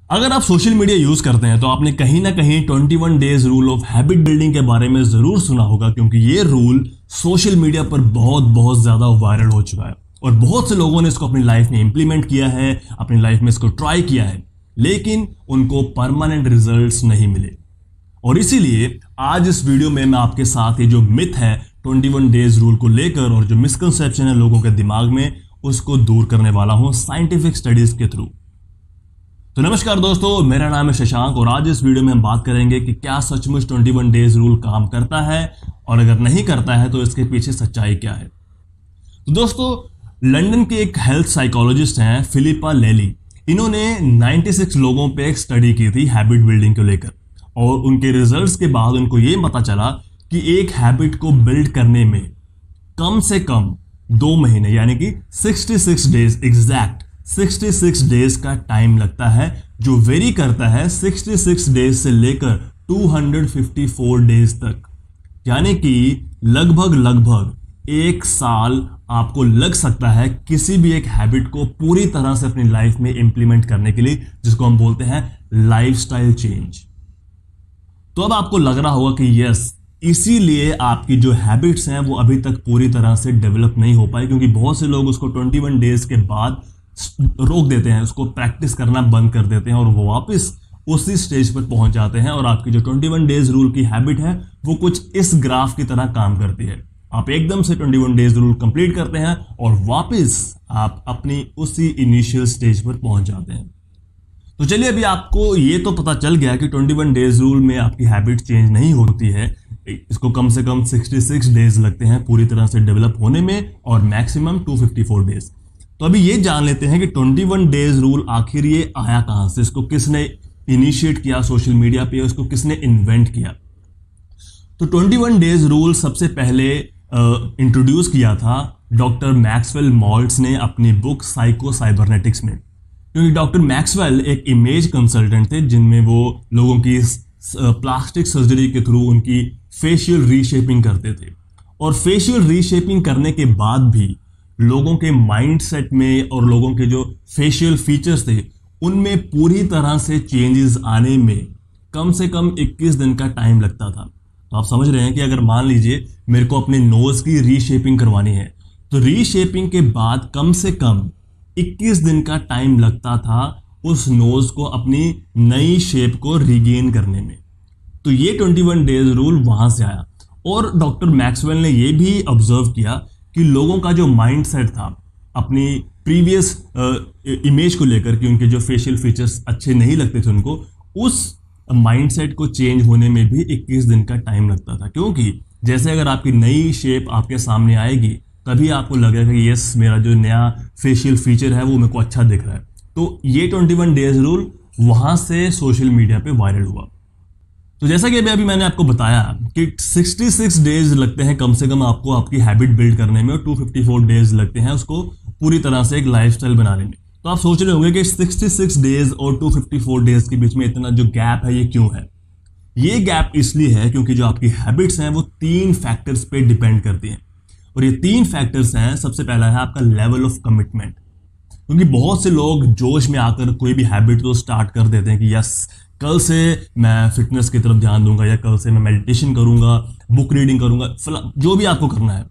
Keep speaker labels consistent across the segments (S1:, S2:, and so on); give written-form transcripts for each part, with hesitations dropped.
S1: अगर आप social media use करते हैं तो आपने कहीं ना कहीं 21 days rule of habit building के बारे में जरूर सुना होगा, क्योंकि ये रूल सोशल मीडिया पर बहुत बहुत ज्यादा वायरल हो चुका है और बहुत से लोगों ने इसको अपनी लाइफ में इंप्लीमेंट किया है, अपनी लाइफ में इसको ट्राई किया है, लेकिन उनको परमानेंट रिजल्ट्स नहीं मिले। और इसीलिए आज इस वीडियो में मैं आपके साथ ये जो मिथ है 21 डेज रूल को लेकर और जो मिसकंसेप्शन है लोगों के दिमाग में, उसको दूर करने वाला हूं साइंटिफिक स्टडीज के थ्रू। तो नमस्कार दोस्तों, मेरा नाम है शशांक और आज इस वीडियो में हम बात करेंगे कि क्या सचमुच 21 डेज रूल काम करता है और अगर नहीं करता है तो इसके पीछे सच्चाई क्या है। तो दोस्तों, लंदन के एक हेल्थ साइकोलॉजिस्ट हैं फिलिपा लेली। इन्होंने 96 लोगों पे एक स्टडी की थी हैबिट बिल्डिंग को लेकर और उनके रिजल्ट्स के बाद उनको ये पता चला कि एक हैबिट को बिल्ड करने में कम से कम 2 महीने यानी कि 66 डेज एग्जैक्ट 66 डेज का टाइम लगता है, जो वेरी करता है 66 डेज से लेकर 254 डेज तक। यानी कि लगभग 1 साल आपको लग सकता है किसी भी एक हैबिट को पूरी तरह से अपनी लाइफ में इंप्लीमेंट करने के लिए, जिसको हम बोलते हैं लाइफस्टाइल चेंज। तो अब आपको लग रहा होगा कि यस, इसीलिए आपकी जो हैबिट्स हैं वो अभी तक पूरी तरह से डेवलप नहीं हो पाई, क्योंकि बहुत से लोग उसको 21 डेज के बाद रोक देते हैं, उसको प्रैक्टिस करना बंद कर देते हैं और वो वापस उसी स्टेज पर पहुंच जाते हैं। और आपकी जो 21 डेज रूल की हैबिट है वो कुछ इस ग्राफ की तरह काम करती है। आप एकदम से 21 डेज रूल कंप्लीट करते हैं और वापस आप अपनी उसी इनिशियल स्टेज पर पहुंच जाते हैं। तो चलिए, अभी आपको ये तो पता चल गया कि 21 डेज रूल में आपकी हैबिट चेंज नहीं होती है, इसको कम से कम 66 डेज लगते हैं पूरी तरह से डेवलप होने में और मैक्सिमम 254 डेज। तो अभी ये जान लेते हैं कि 21 डेज रूल आखिर ये आया कहां से, इसको किसने इनिशिएट किया सोशल मीडिया पे, उसको किसने इन्वेंट किया। तो 21 डेज रूल सबसे पहले इंट्रोड्यूस किया था डॉक्टर मैक्सवेल मॉल्ट्स ने अपनी बुक साइको साइबरनेटिक्स में, क्योंकि डॉक्टर मैक्सवेल एक इमेज कंसल्टेंट थे जिनमें वो लोगों की प्लास्टिक सर्जरी के थ्रू उनकी फेशियल रीशेपिंग करते थे। और फेशियल रीशेपिंग करने के बाद भी लोगों के माइंडसेट में और लोगों के जो फेशियल फीचर्स थे उनमें पूरी तरह से चेंजेस आने में कम से कम 21 दिन का टाइम लगता था। तो आप समझ रहे हैं कि अगर मान लीजिए मेरे को अपने नोज की रीशेपिंग करवानी है तो रीशेपिंग के बाद कम से कम 21 दिन का टाइम लगता था उस नोज को अपनी नई शेप को रिगेन करने में। तो ये 21 डेज रूल वहां से आया। और डॉक्टर मैक्सवेल ने यह भी ऑब्जर्व किया कि लोगों का जो माइंडसेट था अपनी प्रीवियस इमेज को लेकर, कि उनके जो फेशियल फीचर्स अच्छे नहीं लगते थे उनको, उस माइंडसेट को चेंज होने में भी 21 दिन का टाइम लगता था। क्योंकि जैसे अगर आपकी नई शेप आपके सामने आएगी तभी आपको लगेगा कि यस, मेरा जो नया फेशियल फीचर है वो मेरे को अच्छा दिख रहा है। तो ये 21 डेज रूल वहां से सोशल मीडिया पे वायरल हुआ। तो जैसा कि अभी मैंने आपको बताया कि 66 डेज लगते हैं कम से कम आपको आपकी हैबिट बिल्ड करने में और 254 डेज लगते हैं उसको पूरी तरह से एक लाइफस्टाइल बनाने में। तो आप सोच रहे होंगे कि 66 डेज और 254 डेज के बीच में इतना जो गैप है ये क्यों है। ये गैप इसलिए है क्योंकि जो आपकी हैबिट्स हैं वो 3 फैक्टर्स पे डिपेंड करती हैं। और ये 3 फैक्टर्स हैं। सबसे पहला है आपका लेवल ऑफ कमिटमेंट, क्योंकि बहुत से लोग जोश में आकर कोई भी हैबिट तो स्टार्ट कर देते हैं कि यस, कल से मैं फिटनेस की तरफ ध्यान दूंगा या कल से मैं मेडिटेशन करूंगा, बुक रीडिंग करूंगा, जो भी आपको करना है।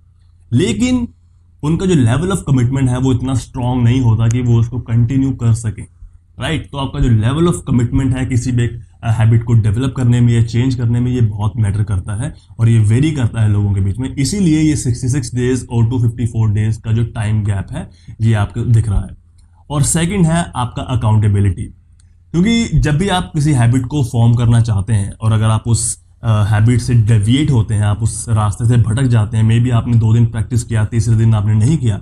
S1: लेकिन उनका जो लेवल ऑफ कमिटमेंट है वो इतना स्ट्रांग नहीं होता कि वो उसको कंटिन्यू कर सके, राइट। तो आपका जो लेवल ऑफ कमिटमेंट है किसी भी हैबिट को डेवलप करने में या चेंज करने में, ये बहुत मैटर करता है और ये वेरी करता है लोगों के बीच में। इसीलिए ये 66 डेज और 254 डेज का जो टाइम गैप है ये आपको दिख रहा है। और सेकेंड है आपका अकाउंटेबिलिटी, क्योंकि जब भी आप किसी हैबिट को फॉर्म करना चाहते हैं और अगर आप उस हैबिट से डेविएट होते हैं, आप उस रास्ते से भटक जाते हैं, मे बी आपने 2 दिन प्रैक्टिस किया, तीसरे दिन आपने नहीं किया,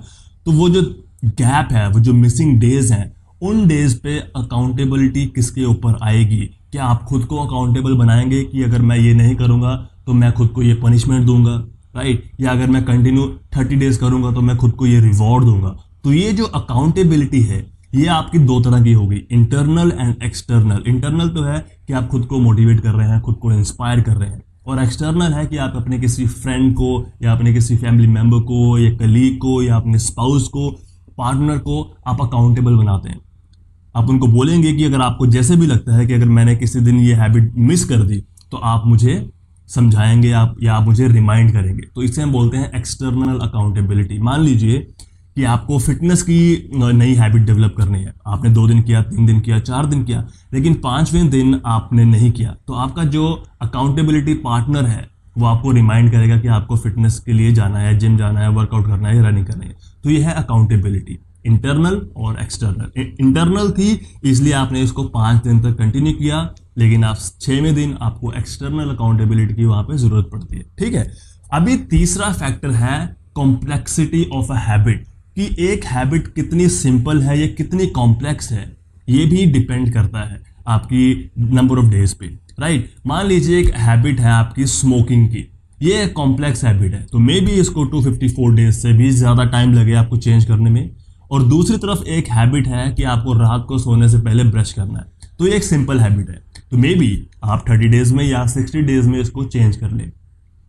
S1: तो वो जो गैप है, वो जो मिसिंग डेज हैं, उन डेज पे अकाउंटेबिलिटी किसके ऊपर आएगी। क्या आप खुद को अकाउंटेबल बनाएंगे कि अगर मैं ये नहीं करूंगा तो मैं खुद को ये पनिशमेंट दूंगा, राइट, या अगर मैं कंटिन्यू 30 डेज करूंगा तो मैं खुद को ये रिवॉर्ड दूंगा। तो ये जो अकाउंटेबिलिटी है ये आपकी 2 तरह की होगी, इंटरनल एंड एक्सटर्नल। इंटरनल तो है कि आप खुद को मोटिवेट कर रहे हैं, खुद को इंस्पायर कर रहे हैं, और एक्सटर्नल है कि आप अपने किसी फ्रेंड को या अपने किसी फैमिली मेंबर को या कलीग को या अपने स्पाउस को, पार्टनर को आप अकाउंटेबल बनाते हैं। आप उनको बोलेंगे कि अगर आपको जैसे भी लगता है कि अगर मैंने किसी दिन ये हैबिट मिस कर दी तो आप मुझे समझाएंगे आप या आप मुझे रिमाइंड करेंगे। तो इसे हम बोलते हैं एक्सटर्नल अकाउंटेबिलिटी। मान लीजिए कि आपको फिटनेस की नई हैबिट डेवलप करनी है, आपने 2 दिन किया, 3 दिन किया, 4 दिन किया, लेकिन 5वें दिन आपने नहीं किया, तो आपका जो अकाउंटेबिलिटी पार्टनर है वो आपको रिमाइंड करेगा कि आपको फिटनेस के लिए जाना है, जिम जाना है, वर्कआउट करना है, रनिंग करनी है। तो ये है अकाउंटेबिलिटी, इंटरनल और एक्सटर्नल। इंटरनल थी इसलिए आपने इसको 5 दिन तक कंटिन्यू किया, लेकिन आप 6वें दिन आपको एक्सटर्नल अकाउंटेबिलिटी की वहां पे जरूरत पड़ती है। ठीक है, अभी तीसरा फैक्टर है कॉम्प्लेक्सिटी ऑफ अ हैबिट, कि एक हैबिट कितनी सिंपल है या कितनी कॉम्प्लेक्स है, ये भी डिपेंड करता है आपकी नंबर ऑफ डेज पे, राइट। मान लीजिए एक हैबिट है आपकी स्मोकिंग की, ये एक कॉम्प्लेक्स हैबिट है, तो मे बी इसको 254 डेज से भी ज़्यादा टाइम लगे आपको चेंज करने में। और दूसरी तरफ एक हैबिट है कि आपको रात को सोने से पहले ब्रश करना है, तो ये एक सिंपल हैबिट है, तो मे बी आप 30 डेज में या 60 डेज में इसको चेंज कर लें।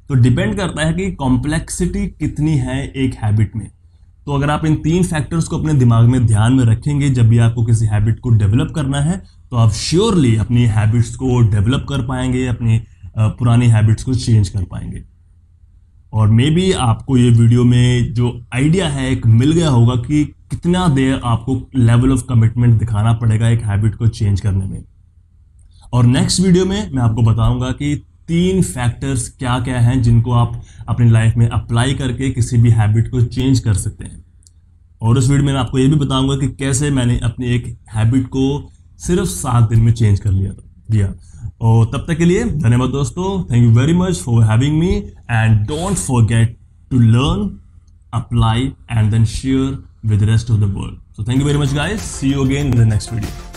S1: तो डिपेंड करता है कि कॉम्प्लेक्सिटी कितनी है एक हैबिट में। तो अगर आप इन 3 फैक्टर्स को अपने दिमाग में ध्यान में रखेंगे जब भी आपको किसी हैबिट को डेवलप करना है, तो आप श्योरली अपनी हैबिट्स को डेवलप कर पाएंगे, अपनी पुरानी हैबिट्स को चेंज कर पाएंगे। और मे बी आपको ये वीडियो में जो आइडिया है एक मिल गया होगा कि कितना देर आपको लेवल ऑफ कमिटमेंट दिखाना पड़ेगा एक हैबिट को चेंज करने में। और नेक्स्ट वीडियो में मैं आपको बताऊंगा कि 3 फैक्टर्स क्या क्या हैं जिनको आप अपनी लाइफ में अप्लाई करके किसी भी हैबिट को चेंज कर सकते हैं। और उस वीडियो में मैं आपको ये भी बताऊंगा कि कैसे मैंने अपनी एक हैबिट को सिर्फ 7 दिन में चेंज कर दिया। और तब तक के लिए धन्यवाद दोस्तों, thank you very much for having me, and don't forget to learn, apply and then share with the rest of the world. So thank you very much guys, see you again in the next video.